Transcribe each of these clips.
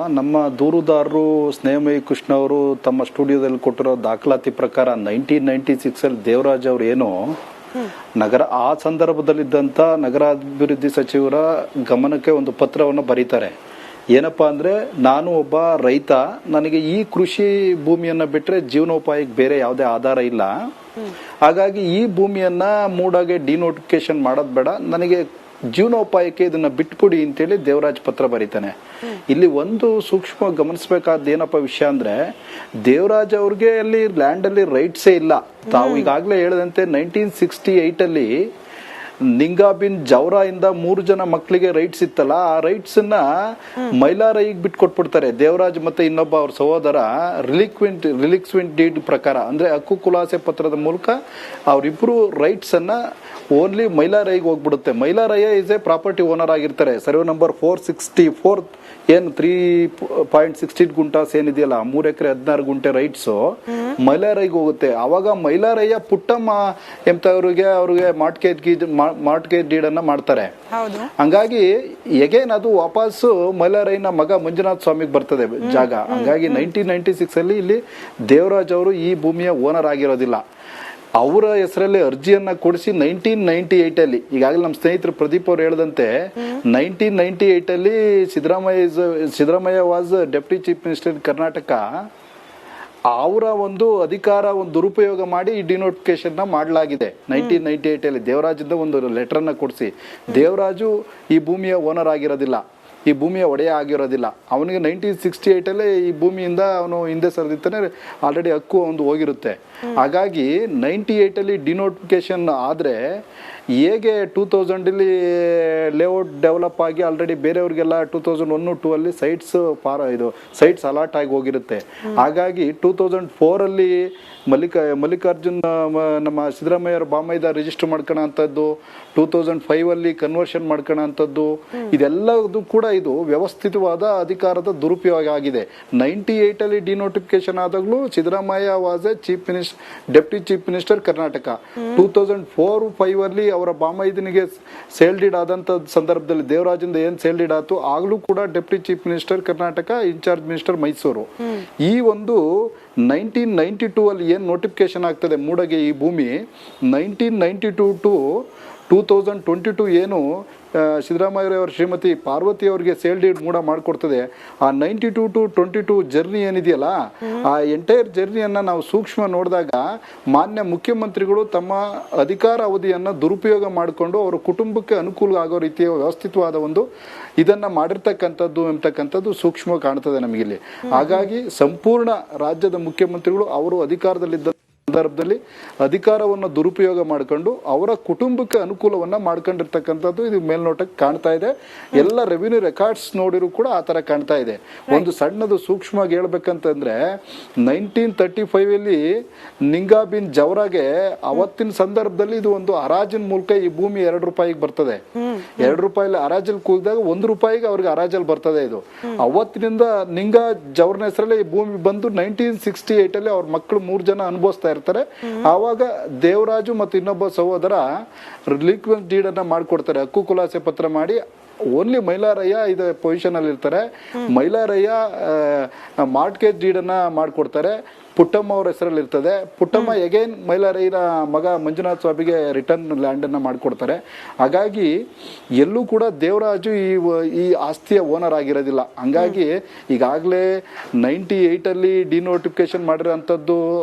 ನಮ್ಮ ದೂರುದಾರರು ಸ್ನೇಹಮಯಿ ಕೃಷ್ಣ ಅವರು ತಮ್ಮ ಸ್ಟುಡಿಯೋದಲ್ಲಿ ಕೊಟ್ಟಿರೋ ದಾಖಲಾತಿ ಪ್ರಕಾರ 1996 ಅಲ್ಲಿ ದೇವರಾಜ್ ಅವರು ಏನು ನಗರ ಆ ಸಂದರ್ಭದಲ್ಲಿದ್ದಂಥ ನಗರಾಭಿವೃದ್ಧಿ ಸಚಿವರ ಗಮನಕ್ಕೆ ಒಂದು ಪತ್ರವನ್ನು ಬರೀತಾರೆ. ಏನಪ್ಪಾ ಅಂದ್ರೆ, ನಾನು ಒಬ್ಬ ರೈತ, ನನಗೆ ಈ ಕೃಷಿ ಭೂಮಿಯನ್ನ ಬಿಟ್ರೆ ಜೀವನೋಪಾಯಕ್ಕೆ ಬೇರೆ ಯಾವುದೇ ಆಧಾರ ಇಲ್ಲ. ಹಾಗಾಗಿ ಈ ಭೂಮಿಯನ್ನ ಮೂಡಾಗೆ ಡಿನೋಟಿಫಿಕೇಶನ್ ಮಾಡೋದ್ ಬೇಡ, ನನಗೆ ಜೀವನೋಪಾಯಕ್ಕೆ ಇದನ್ನ ಬಿಟ್ಕೊಡಿ ಅಂತೇಳಿ ದೇವರಾಜ್ ಪತ್ರ ಬರೀತಾನೆ. ಇಲ್ಲಿ ಒಂದು ಸೂಕ್ಷ್ಮ ಗಮನಿಸಬೇಕಾದ ಏನಪ್ಪ ವಿಷಯ ಅಂದ್ರೆ, ದೇವರಾಜ್ ಅವ್ರಿಗೆ ಅಲ್ಲಿ ಲ್ಯಾಂಡ್ ಅಲ್ಲಿ ರೈಟ್ಸೇ ಇಲ್ಲ. ತಾವು ಈಗಾಗಲೇ ಹೇಳದಂತೆ 1968 ಅಲ್ಲಿ ನಿಂಗಾಬಿನ್ ಜವರಾ ಇಂದ 3 ಜನ ಮಕ್ಕಳಿಗೆ ರೈಟ್ಸ್ ಇತ್ತಲ್ಲ, ಆ ರೈಟ್ಸ್ ಅನ್ನ ಮೈಲಾರೈಗೆ ಬಿಟ್ಕೊಟ್ಬಿಡ್ತಾರೆ. ದೇವರಾಜ್ ಮತ್ತೆ ಇನ್ನೊಬ್ಬ ಅವ್ರ ಸಹೋದರ ರಿಲಿಕ್ಸ್ವೆಂಟ್ ಡೀಡ್ ಪ್ರಕಾರ, ಅಂದ್ರೆ ಹಕ್ಕು ಖುಲಾಸೆ ಪತ್ರದ ಮೂಲಕ ಅವರಿಬ್ರು ರೈಟ್ಸ್ ಅನ್ನ ಓನ್ಲಿ ಮೈಲಾರೈಗೆ ಹೋಗ್ಬಿಡುತ್ತೆ. Mylaraiah is A property owner ಆಗಿರ್ತಾರೆ. ಸರ್ವೆ ನಂಬರ್ 464 ಏನು 3.16 ಗುಂಟಾಸ್ ಏನಿದೆಯಲ್ಲ, 3 ಎಕರೆ 16 ಗುಂಟೆ ರೈಟ್ಸ್ ಮೈಲಾರೈಗೆ ಹೋಗುತ್ತೆ. ಅವಾಗ ಮೈಲಾರಯ್ಯ ಪುಟ್ಟಮ್ಮ ಎಂತವ್ರಿಗೆ ಅವ್ರಿಗೆ ಮಾರ್ಟ್ಗೇಜ್ ಡೀಡ್ ಅನ್ನ ಮಾಡ್ತಾರೆ. ಹಂಗಾಗಿ ಎಗೇನ್ ಅದು ವಾಪಸ್ ಮೈಲಾರಯ್ಯನ ಮಗ ಮಂಜುನಾಥ್ ಸ್ವಾಮಿಗೆ ಬರ್ತದೆ ಜಾಗ. ಹಂಗಾಗಿ 1996 ಅಲ್ಲಿ ಇಲ್ಲಿ ದೇವರಾಜ್ ಅವರು ಈ ಭೂಮಿಯ ಓನರ್ ಆಗಿರೋದಿಲ್ಲ. ಅವರ ಹೆಸರಲ್ಲಿ ಅರ್ಜಿಯನ್ನ ಕೊಡಿಸಿ 1998 ಅಲ್ಲಿ, ಈಗಾಗಲೇ ನಮ್ಮ ಸ್ನೇಹಿತರು ಪ್ರದೀಪ್ ಅವರು ಹೇಳದಂತೆ 1998 ಅಲ್ಲಿ Siddaramaiah was deputy chief minister Karnataka. ಅವರ ಒಂದು ಅಧಿಕಾರ ಒಂದು ದುರುಪಯೋಗ ಮಾಡಿ ಈ ಡಿನೋಟಿಫಿಕೇಶನ್ ಮಾಡಲಾಗಿದೆ 1998 ಅಲ್ಲಿ. ದೇವರಾಜಿಂದ ಒಂದು ಲೆಟರ್ ಅನ್ನ ಕೊಡಿಸಿ, ದೇವರಾಜು ಈ ಭೂಮಿಯ ಓನರ್ ಆಗಿರೋದಿಲ್ಲ, ಈ ಭೂಮಿಯ ಒಡೆಯ ಆಗಿರೋದಿಲ್ಲ. ಅವನಿಗೆ 1968 ಅಲ್ಲೇ ಈ ಭೂಮಿಯಿಂದ ಅವನು ಹಿಂದೆ ಸರಿದಿರ್ತಾನೆ, ಆಲ್ರೆಡಿ ಹಕ್ಕು ಒಂದು ಹೋಗಿರುತ್ತೆ. ಹಾಗಾಗಿ 98 ಅಲ್ಲಿ ಡಿನೋಟಿಫಿಕೇಶನ್ ಆದ್ರೆ ಹೇಗೆ 2000 ಅಲ್ಲಿ ಲೇಔಟ್ ಡೆವಲಪ್ ಆಗಿ ಆಲ್ರೆಡಿ ಬೇರೆಯವ್ರಿಗೆಲ್ಲ 2001-2 ಅಲ್ಲಿ ಸೈಟ್ಸ್ ಅಲಾಟ್ ಆಗಿ ಹೋಗಿರುತ್ತೆ. ಹಾಗಾಗಿ 2004 ಅಲ್ಲಿ ಮಲ್ಲಿಕಾರ್ಜುನ್ ನಮ್ಮ ಸಿದ್ದರಾಮಯ್ಯ ಬಾಮೈದ ರಿಜಿಸ್ಟರ್ ಮಾಡ್ಕೊಳ್ಳೋಂಥದ್ದು, 2005 ಅಲ್ಲಿ ಕನ್ವರ್ಷನ್ ಮಾಡ್ಕೊಳ್ಳೋಂಥದ್ದು, ಇದೆಲ್ಲದು ಕೂಡ ಇದು ವ್ಯವಸ್ಥಿತವಾದ ಅಧಿಕಾರದ ದುರುಪಯೋಗ ಆಗಿದೆ. 98 ಅಲ್ಲಿ ಡಿನೋಟಿಫಿಕೇಶನ್ ಆದಾಗಲೂ Siddaramaiah was a deputy chief minister Karnataka. 2004-5 ಅಲ್ಲಿ ಅವರ ಬಾಮೈದನಿಗೆ ಸೇಲ್ ಡೀಡ್ ಆದಂತ ಸಂದರ್ಭದಲ್ಲಿ ದೇವರಾಜಿಂದ ಏನ್ ಸೇಲ್ ಡೀಡ್ ಆಯ್ತು, ಆಗ್ಲೂ ಕೂಡ deputy chief minister Karnataka, in charge minister Mysuru. ಈ ಒಂದು 1992 ಅಲ್ಲಿ ಏನ್ ನೋಟಿಫಿಕೇಶನ್ ಆಗ್ತದೆ ಮೂಡಗೆ ಈ ಭೂಮಿ, 1992 to 2022 ಏನು ಸಿದ್ದರಾಮಯ್ಯ ಅವರ ಶ್ರೀಮತಿ ಪಾರ್ವತಿ ಅವರಿಗೆ ಸೇಲ್ ಡೀಡ್ ಮೂಡ ಮಾಡಿಕೊಡ್ತದೆ. ಆ 92 to 22 ಜರ್ನಿ ಏನಿದೆಯಲ್ಲ, ಆ ಎಂಟೈರ್ ಜರ್ನಿಯನ್ನ ನಾವು ಸೂಕ್ಷ್ಮ ನೋಡಿದಾಗ ಮಾನ್ಯ ಮುಖ್ಯಮಂತ್ರಿಗಳು ತಮ್ಮ ಅಧಿಕಾರ ಅವಧಿಯನ್ನ ದುರುಪಯೋಗ ಮಾಡಿಕೊಂಡು ಅವರ ಕುಟುಂಬಕ್ಕೆ ಅನುಕೂಲ ಆಗೋ ರೀತಿಯ ವ್ಯವಸ್ಥಿತವಾದ ಒಂದು ಇದನ್ನ ಮಾಡಿರ್ತಕ್ಕಂಥದ್ದು ಎಂಬತಕ್ಕಂಥದ್ದು ಸೂಕ್ಷ್ಮ ಕಾಣ್ತದೆ ನಮಗಿಲ್ಲಿ. ಹಾಗಾಗಿ ಸಂಪೂರ್ಣ ರಾಜ್ಯದ ಮುಖ್ಯಮಂತ್ರಿಗಳು ಅವರು ಅಧಿಕಾರದಲ್ಲಿದ್ದ ಸಂದರ್ಭದಲ್ಲಿ ಅಧಿಕಾರವನ್ನು ದುರುಪಯೋಗ ಮಾಡಿಕೊಂಡು ಅವರ ಕುಟುಂಬಕ್ಕೆ ಅನುಕೂಲವನ್ನ ಮಾಡ್ಕೊಂಡಿರ್ತಕ್ಕಂಥದ್ದು ಇದು ಮೇಲ್ನೋಟಕ್ಕೆ ಕಾಣ್ತಾ ಇದೆ. ಎಲ್ಲ ರೆವಿನ್ಯೂ ರೆಕಾರ್ಡ್ಸ್ ನೋಡಿರೂ ಕೂಡ ಆ ತರ ಕಾಣ್ತಾ ಇದೆ. ಒಂದು ಸಣ್ಣದು ಸೂಕ್ಷ್ಮವಾಗಿ ಹೇಳ್ಬೇಕಂತಂದ್ರೆ 1935 ಅಲ್ಲಿ ನಿಂಗಾಬಿನ್ ಜವರಾಗೆ ಅವತ್ತಿನ ಸಂದರ್ಭದಲ್ಲಿ ಇದು ಒಂದು ಹರಾಜಿನ ಮೂಲಕ ಈ ಭೂಮಿ ₹2 ಬರ್ತದೆ. ₹2 ಹರಾಜಲ್ಲಿ ಕೂಗಿದಾಗ ₹1 ಅವ್ರಿಗೆ ಹರಾಜಲ್ಲಿ ಬರ್ತದೆ. ಇದು ಅವತ್ತಿನಿಂದ ನಿಂಗಾ ಜವರ್ನ ಹೆಸರಲ್ಲಿ ಈ ಭೂಮಿ ಬಂದು 1968 ಅಲ್ಲಿ ಅವ್ರ ಮಕ್ಕಳು 3 ಜನ ಅನುಭವಿಸ್ತಾ ಇರ್ತಾರೆ. ಆವಾಗ ದೇವರಾಜು ಮತ್ತು ಇನ್ನೊಬ್ಬ ಸಹೋದರ ರಿಲಿಕ್ವೆಂಟ್ ಡೀಡ್ ಅನ್ನ ಮಾಡ್ಕೊಡ್ತಾರೆ, ಹಕ್ಕು ಖುಲಾಸೆ ಪತ್ರ ಮಾಡಿ. ಓನ್ಲಿ ಮೈಲಾರಯ್ಯ ಇದು ಪೊಸಿಷನ್ ಅಲ್ಲಿ ಇರ್ತಾರೆ. ಮೈಲಾರಯ್ಯ ಮಾರ್ಟ್ಗೇಜ್ ಡೀಡ್ ಅನ್ನ ಮಾಡ್ಕೊಡ್ತಾರೆ, ಪುಟ್ಟಮ್ಮ ಅವ್ರ ಹೆಸರಲ್ಲಿ ಇರ್ತದೆ. ಪುಟ್ಟಮ್ಮ ಎಗೇನ್ ಮೈಲಾರಯ್ಯನ ಮಗ ಮಂಜುನಾಥ್ ಸ್ವಾಮಿಗೆ ರಿಟರ್ನ್ ಲ್ಯಾಂಡ್ ಅನ್ನ ಮಾಡ್ಕೊಡ್ತಾರೆ. ಹಾಗಾಗಿ ಎಲ್ಲೂ ಕೂಡ ದೇವರಾಜು ಈ ಆಸ್ತಿಯ ಓನರ್ ಆಗಿರೋದಿಲ್ಲ. ಹಂಗಾಗಿ ಈಗಾಗಲೇ 98 ಅಲ್ಲಿ ಡಿನೋಟಿಫಿಕೇಶನ್ ಮಾಡಿರೋಂಥದ್ದು,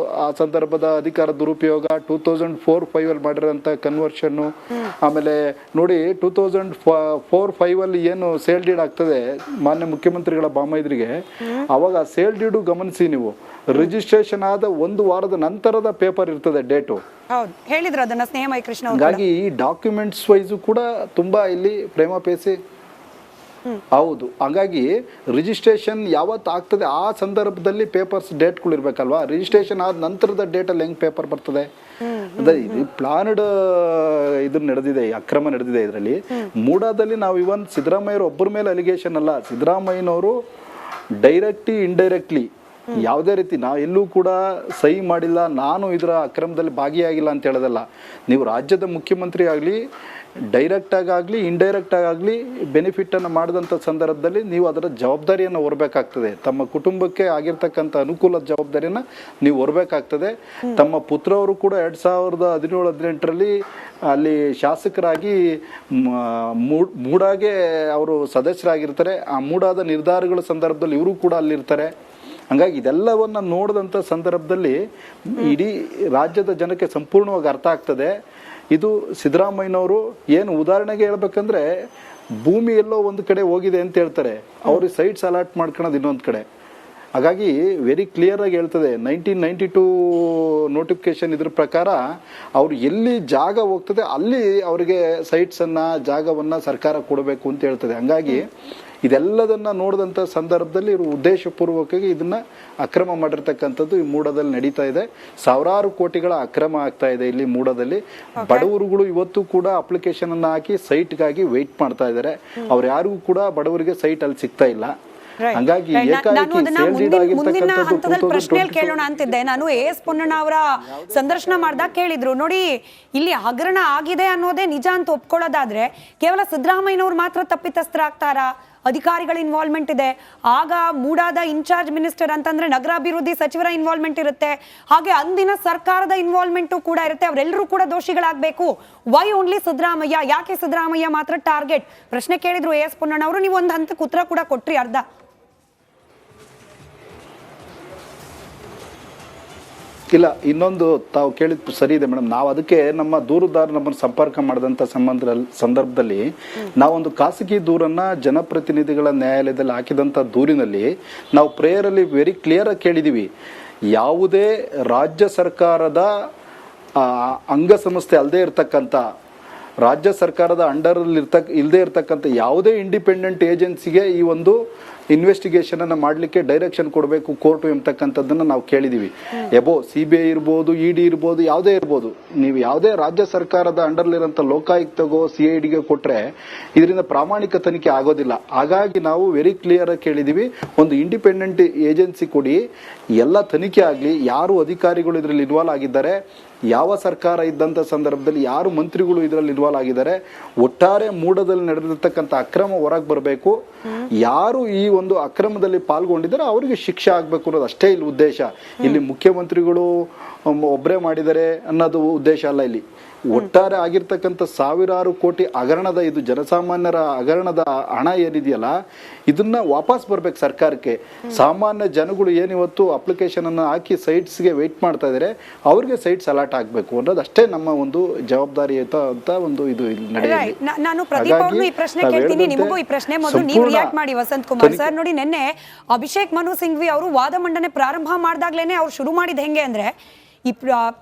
ಆ ಸಂದರ್ಭದ ಅಧಿಕಾರ ದುರುಪಯೋಗ, 2004-5 ಅಲ್ಲಿ ಮಾಡಿರೋಂಥ ಕನ್ವರ್ಷನ್, ಆಮೇಲೆ ನೋಡಿ 2004-5 ಅಲ್ಲಿ ಏನು ಸೇಲ್ ಡೀಡ್ ಆಗ್ತದೆ ಮಾನ್ಯ ಮುಖ್ಯಮಂತ್ರಿಗಳ ಬಾಮೈದ್ರಿಗೆ, ಅವಾಗ ಸೇಲ್ ಡೀಡು ಗಮನಿಸಿ ನೀವು, ರಿಜಿಸ್ಟ್ರೇಷನ್ ಆದ 1 ವಾರದ ನಂತರದ ಪೇಪರ್ ಇರ್ತದೆ ಡೇಟು. ಹೇಳಿದ್ರು ಅದನ್ನ ಸ್ನೇಹಮಯಿ ಕೃಷ್ಣ. ಹಾಗಾಗಿ ಈ ಡಾಕ್ಯುಮೆಂಟ್ಸ್ ವೈಸು ಕೂಡ ತುಂಬಾ ಇಲ್ಲಿ ಪ್ರೇಮ ಪೇಸಿ ಹೌದು. ಹಾಗಾಗಿ ರಿಜಿಸ್ಟ್ರೇಷನ್ ಯಾವತ್ತು ಆಗ್ತದೆ ಆ ಸಂದರ್ಭದಲ್ಲಿ ಪೇಪರ್ಸ್ ಡೇಟ್ಗಳು ಇರ್ಬೇಕಲ್ವಾ. ರಿಜಿಸ್ಟ್ರೇಷನ್ ಆದ ನಂತರದ ಡೇಟಲ್ಲಿ ಹೆಂಗ್ ಪೇಪರ್ ಬರ್ತದೆ? ಅದೇ ಪ್ಲಾನ್ಡ್ ಇದು ನಡೆದಿದೆ, ಅಕ್ರಮ ನಡೆದಿದೆ ಇದರಲ್ಲಿ. ಮೂಡಾದಲ್ಲಿ ನಾವು ಇವನ್ ಸಿದ್ದರಾಮಯ್ಯರು ಒಬ್ಬರ ಮೇಲೆ ಅಲಿಗೇಷನ್ ಅಲ್ಲ, ಸಿದ್ದರಾಮಯ್ಯನವರು ಡೈರೆಕ್ಟ್ಲಿ ಇಂಡೈರೆಕ್ಟ್ಲಿ ಯಾವುದೇ ರೀತಿ ನಾವು ಎಲ್ಲೂ ಕೂಡ ಸಹಿ ಮಾಡಿಲ್ಲ, ನಾನು ಇದರ ಅಕ್ರಮದಲ್ಲಿ ಭಾಗಿಯಾಗಿಲ್ಲ ಅಂತ ಹೇಳೋದಲ್ಲ. ನೀವು ರಾಜ್ಯದ ಮುಖ್ಯಮಂತ್ರಿ ಆಗಲಿ, ಡೈರೆಕ್ಟ್ ಆಗಾಗಲಿ ಇಂಡೈರೆಕ್ಟ್ ಆಗಾಗಲಿ ಬೆನಿಫಿಟನ್ನು ಮಾಡಿದಂಥ ಸಂದರ್ಭದಲ್ಲಿ ನೀವು ಅದರ ಜವಾಬ್ದಾರಿಯನ್ನು ಹೊರಬೇಕಾಗ್ತದೆ. ತಮ್ಮ ಕುಟುಂಬಕ್ಕೆ ಆಗಿರ್ತಕ್ಕಂಥ ಅನುಕೂಲದ ಜವಾಬ್ದಾರಿಯನ್ನು ನೀವು ಹೊರಬೇಕಾಗ್ತದೆ. ತಮ್ಮ ಪುತ್ರವರು ಕೂಡ 2017-18ರಲ್ಲಿ ಅಲ್ಲಿ ಶಾಸಕರಾಗಿ ಮೂಡಾಗೆ ಅವರು ಸದಸ್ಯರಾಗಿರ್ತಾರೆ. ಆ ಮೂಡಾದ ನಿರ್ಧಾರಗಳ ಸಂದರ್ಭದಲ್ಲಿ ಇವರು ಕೂಡ ಅಲ್ಲಿರ್ತಾರೆ. ಹಂಗಾಗಿ ಇದೆಲ್ಲವನ್ನ ನೋಡಿದಂಥ ಸಂದರ್ಭದಲ್ಲಿ ಇಡೀ ರಾಜ್ಯದ ಜನಕ್ಕೆ ಸಂಪೂರ್ಣವಾಗಿ ಅರ್ಥ ಆಗ್ತದೆ. ಇದು ಸಿದ್ದರಾಮಯ್ಯನವರು ಏನು ಉದಾಹರಣೆಗೆ ಹೇಳ್ಬೇಕಂದ್ರೆ ಭೂಮಿ ಎಲ್ಲೋ ಒಂದು ಕಡೆ ಹೋಗಿದೆ ಅಂತ ಹೇಳ್ತಾರೆ, ಅವ್ರಿಗೆ ಸೈಟ್ಸ್ ಅಲಾಟ್ ಮಾಡ್ಕೊಳೋದು ಇನ್ನೊಂದು ಕಡೆ. ಹಾಗಾಗಿ ವೆರಿ ಕ್ಲಿಯರ್ ಆಗಿ ಹೇಳ್ತದೆ 1992 ನೋಟಿಫಿಕೇಶನ್ ಇದ್ರ ಪ್ರಕಾರ ಅವ್ರು ಎಲ್ಲಿ ಜಾಗ ಹೋಗ್ತದೆ ಅಲ್ಲಿ ಅವರಿಗೆ ಸೈಟ್ಸನ್ನು ಜಾಗವನ್ನು ಸರ್ಕಾರ ಕೊಡಬೇಕು ಅಂತ ಹೇಳ್ತದೆ. ಹಂಗಾಗಿ ಇದೆಲ್ಲದನ್ನ ನೋಡಿದಂಥ ಸಂದರ್ಭದಲ್ಲಿ ಇವರು ಉದ್ದೇಶಪೂರ್ವಕವಾಗಿ ಇದನ್ನ ಅಕ್ರಮ ಮಾಡಿರ್ತಕ್ಕಂಥದ್ದು ಈ ಮೂಡದಲ್ಲಿ ನಡೀತಾ ಇದೆ. ಸಾವಿರಾರು ಕೋಟಿಗಳ ಅಕ್ರಮ ಆಗ್ತಾ ಇದೆ ಇಲ್ಲಿ ಮೂಡದಲ್ಲಿ. ಬಡವರುಗಳು ಇವತ್ತು ಕೂಡ ಅಪ್ಲಿಕೇಶನ್ ಅನ್ನ ಹಾಕಿ ಸೈಟ್ಗಾಗಿ ವೆಯ್ಟ್ ಮಾಡ್ತಾ ಇದ್ದಾರೆ. ಅವ್ರು ಯಾರಿಗೂ ಕೂಡ ಬಡವರಿಗೆ ಸೈಟ್ ಅಲ್ಲಿ ಸಿಗ್ತಾ ಇಲ್ಲ. ಹಂಗಾಗಿ ಮುಂದಿನ ಹಂತದಲ್ಲಿ ಪ್ರಶ್ನೆಯಲ್ಲಿ ಕೇಳೋಣ ಅಂತಿದ್ದೆ. ನಾನು ಎಸ್ ಪೊನ್ನಣ್ಣ ಅವರ ಸಂದರ್ಶನ ಮಾಡಿದಾಗ ಕೇಳಿದ್ರು, ನೋಡಿ ಇಲ್ಲಿ ಹಗರಣ ಆಗಿದೆ ಅನ್ನೋದೇ ನಿಜ ಅಂತ ಒಪ್ಕೊಳ್ಳೋದಾದ್ರೆ ಕೇವಲ ಸಿದ್ದರಾಮಯ್ಯನವ್ರು ಮಾತ್ರ ತಪ್ಪಿತಸ್ಥರಾಗ್ತಾರಾ? ಅಧಿಕಾರಿಗಳ ಇನ್ವಾಲ್ವ್ಮೆಂಟ್ ಇದೆ. ಆಗ ಮೂಡಾದ ಇನ್ಚಾರ್ಜ್ ಮಿನಿಸ್ಟರ್ ಅಂತಂದ್ರೆ ನಗರಾಭಿವೃದ್ಧಿ ಸಚಿವರ ಇನ್ವಾಲ್ವ್ಮೆಂಟ್ ಇರುತ್ತೆ. ಹಾಗೆ ಅಂದಿನ ಸರ್ಕಾರದ ಇನ್ವಾಲ್ವ್ಮೆಂಟು ಕೂಡ ಇರುತ್ತೆ. ಅವರೆಲ್ಲರೂ ಕೂಡ ದೋಷಿಗಳಾಗಬೇಕು. Y only Siddaramaiah? ಯಾಕೆ ಸಿದ್ದರಾಮಯ್ಯ ಮಾತ್ರ ಟಾರ್ಗೆಟ್? ಪ್ರಶ್ನೆ ಕೇಳಿದ್ರು ಎಸ್ ಪೊನ್ನಣ್ಣ ಅವರು. ನೀವು ಒಂದು ಹಂತಕ್ಕೆ ಉತ್ತರ ಕೂಡ ಕೊಟ್ರಿ ಅರ್ಧ. ಇಲ್ಲ, ಇನ್ನೊಂದು ತಾವು ಕೇಳಿದ್ದು ಸರಿ ಇದೆ ಮೇಡಮ್. ನಾವು ಅದಕ್ಕೆ ನಮ್ಮ ದೂರುದಾರ ನಮ್ಮನ್ನು ಸಂಪರ್ಕ ಮಾಡಿದಂಥ ಸಂದರ್ಭದಲ್ಲಿ ನಾವೊಂದು ಖಾಸಗಿ ದೂರನ್ನ ಜನಪ್ರತಿನಿಧಿಗಳ ನ್ಯಾಯಾಲಯದಲ್ಲಿ ಹಾಕಿದಂಥ ದೂರಿನಲ್ಲಿ ನಾವು ಪ್ರೇಯರಲ್ಲಿ ವೆರಿ ಕ್ಲಿಯರ್ ಆಗಿ ಕೇಳಿದೀವಿ, ಯಾವುದೇ ರಾಜ್ಯ ಸರ್ಕಾರದ ಅಂಗಸಂಸ್ಥೆ ಅಲ್ಲದೆ ಇರತಕ್ಕಂಥ, ರಾಜ್ಯ ಸರ್ಕಾರದ ಅಂಡರಲ್ಲಿ ಇಲ್ಲದೆ ಇರತಕ್ಕಂಥ ಯಾವುದೇ ಇಂಡಿಪೆಂಡೆಂಟ್ ಏಜೆನ್ಸಿಗೆ ಈ ಒಂದು ಇನ್ವೆಸ್ಟಿಗೇಷನ್ ಅನ್ನ ಮಾಡಲಿಕ್ಕೆ ಡೈರೆಕ್ಷನ್ ಕೊಡಬೇಕು ಕೋರ್ಟು ಎಂಬತಕ್ಕಂಥದ್ದನ್ನು ನಾವು ಕೇಳಿದೀವಿ. ಎಬೋ CBI ಇರ್ಬೋದು, ED ಇರ್ಬೋದು, ಯಾವುದೇ ಇರ್ಬೋದು, ನೀವು ಯಾವುದೇ ರಾಜ್ಯ ಸರ್ಕಾರದ ಅಂಡರ್ಲಿರೋಂಥ ಲೋಕಾಯುಕ್ತಗೋ CIDಗೆ ಕೊಟ್ರೆ ಇದರಿಂದ ಪ್ರಾಮಾಣಿಕ ತನಿಖೆ ಆಗೋದಿಲ್ಲ. ಹಾಗಾಗಿ ನಾವು ವೆರಿ ಕ್ಲಿಯರ್ ಆಗಿ ಕೇಳಿದೀವಿ, ಒಂದು ಇಂಡಿಪೆಂಡೆಂಟ್ ಏಜೆನ್ಸಿ ಕೊಡಿ, ಎಲ್ಲ ತನಿಖೆ ಆಗಲಿ, ಯಾರು ಅಧಿಕಾರಿಗಳು ಇದರಲ್ಲಿ ಇನ್ವಾಲ್ವ್ ಆಗಿದ್ದಾರೆ, ಯಾವ ಸರ್ಕಾರ ಇದ್ದಂಥ ಸಂದರ್ಭದಲ್ಲಿ ಯಾರು ಮಂತ್ರಿಗಳು ಇದರಲ್ಲಿ ಇನ್ವಾಲ್ವ್ ಆಗಿದ್ದಾರೆ, ಒಟ್ಟಾರೆ ಮೂಡದಲ್ಲಿ ನಡೆದಿರ್ತಕ್ಕಂಥ ಅಕ್ರಮ ಹೊರಗೆ ಬರಬೇಕು. ಯಾರು ಈ ಒಂದು ಅಕ್ರಮದಲ್ಲಿ ಪಾಲ್ಗೊಂಡಿದ್ದಾರೆ ಅವರಿಗೆ ಶಿಕ್ಷೆ ಆಗ್ಬೇಕು ಅನ್ನೋದು ಅಷ್ಟೇ ಇಲ್ಲಿ ಉದ್ದೇಶ. ಇಲ್ಲಿ ಮುಖ್ಯಮಂತ್ರಿಗಳು ಒಬ್ಬರೇ ಮಾಡಿದ್ದಾರೆ ಅನ್ನೋದು ಉದ್ದೇಶ ಅಲ್ಲ. ಇಲ್ಲಿ ಒಟ್ಟಾರೆ ಆಗಿರ್ತಕ್ಕಂಥ ಸಾವಿರಾರು ಕೋಟಿ ಹಗರಣದ, ಇದು ಜನಸಾಮಾನ್ಯರ ಹಗರಣದ ಹಣ ಏನಿದೆಯಲ್ಲ, ಇದನ್ನ ವಾಪಸ್ ಬರ್ಬೇಕು ಸರ್ಕಾರಕ್ಕೆ. ಸಾಮಾನ್ಯ ಜನಗಳು ಏನಿವತ್ತು ಅಪ್ಲಿಕೇಶನ್ ಅನ್ನು ಹಾಕಿ ಸೈಟ್ಸ್ಗೆ ವೆಯ್ಟ್ ಮಾಡ್ತಾ ಇದ್ದಾರೆ, ಅವ್ರಿಗೆ ಸೈಟ್ಸ್ ಅಲಾಟ್ ಆಗ್ಬೇಕು ಅನ್ನೋದು ಅಷ್ಟೇ ನಮ್ಮ ಒಂದು ಜವಾಬ್ದಾರಿಯುತ ಅಂತ ಒಂದು ಇದು ನಡೆಯುತ್ತೆ. ನಾನು ಪ್ರದೀಪ್ ಅವ್ರನ್ನು ಈ ಪ್ರಶ್ನೆ ಕೇಳ್ತೀನಿ, ನಿಮಗೂ ಈ ಪ್ರಶ್ನೆ ಮೊದಲು ನೀವು ರಿಯಾಕ್ಟ್ ಮಾಡಿ. ವಸಂತ್ ಕುಮಾರ್ ಸರ್, ನೋಡಿ ನಿನ್ನೆ ಅಭಿಷೇಕ್ ಮನು ಸಿಂಘ್ವಿ ಅವರು ವಾದ ಮಂಡನೆ ಪ್ರಾರಂಭ ಮಾಡಿದಾಗ್ಲೇನೆ ಅವ್ರು ಶುರು ಮಾಡಿದ ಹೆಂಗೆ ಅಂದ್ರೆ, ಈ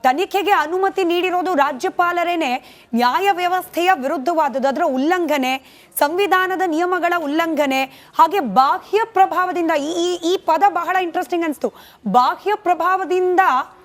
ತನಿಖೆಗೆ ಅನುಮತಿ ನೀಡಿರೋದು ರಾಜ್ಯಪಾಲರೇನೆ, ನ್ಯಾಯ ವ್ಯವಸ್ಥೆಯ ವಿರುದ್ಧವಾದದ್ದು, ಅದರ ಉಲ್ಲಂಘನೆ, ಸಂವಿಧಾನದ ನಿಯಮಗಳ ಉಲ್ಲಂಘನೆ, ಹಾಗೆ ಬಾಹ್ಯ ಪ್ರಭಾವದಿಂದ, ಈ ಪದ ಬಹಳ ಇಂಟ್ರೆಸ್ಟಿಂಗ್ ಅನಿಸ್ತು, ಬಾಹ್ಯ ಪ್ರಭಾವದಿಂದ